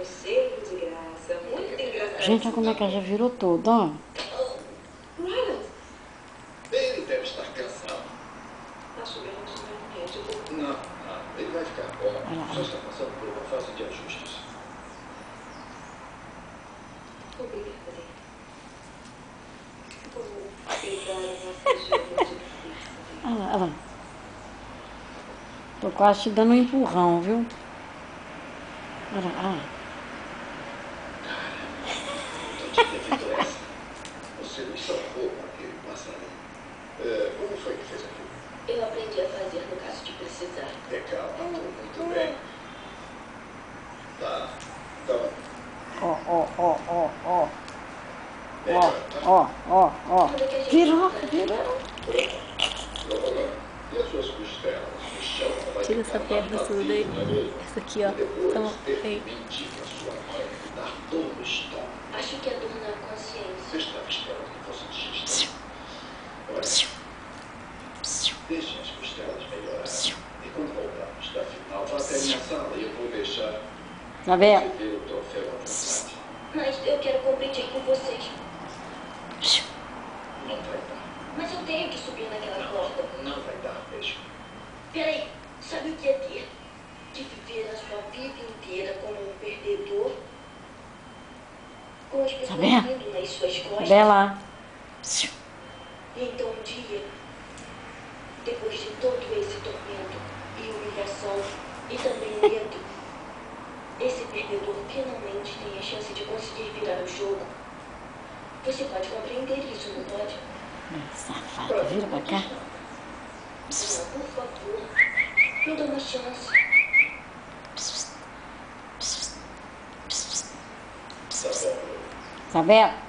cheio de graça, muito engraçado. Gente, olha como é que ela já virou toda, ó. Ele deve estar cansado. Acho que a gente não é médico. Não, ele vai ficar bom. Só está passando por uma fase de ajustes. Obrigada. Vou pegar a nossa jogo de Olha lá, olha lá. Tô quase te dando um empurrão, viu? Olha lá, olha lá. Tô te devendo essa. Você me salvou com aquele passarinho. Como foi que fez aquilo? Eu aprendi a fazer no caso de precisar. Legal, tô muito bem. Tá bom. Ó, ó, ó, ó, ó. Ó, ó, ó. Virou, virou. E as suas costelas? O chão vai Tira essa perna sua daí. Essa aqui, ó. Então, aí. permitir que a sua mãe dar dor no estômago. Acho que é dor na consciência. Você estava esperando que fosse digestão. Olha, deixem as costelas melhorarem. E quando voltarmos da final, vá até minha sala e eu vou deixar Isabel. você ver o troféu à vontade. Mas eu quero competir com vocês. Não vai dar. Mas eu tenho que subir naquela corda. Não vai dar, beijo. Peraí, sabe o que é ter? De viver a sua vida inteira como um perdedor? Com as pessoas Isabel. rindo nas suas costas? Bela. E então um dia, depois de todo esse tormento e humilhação e também medo, esse perdedor finalmente tem a chance de conseguir virar o jogo. Você pode compreender isso, não pode? Safada, vira pra cá. Não, por favor, me dá uma chance. Tá bom. Isabel.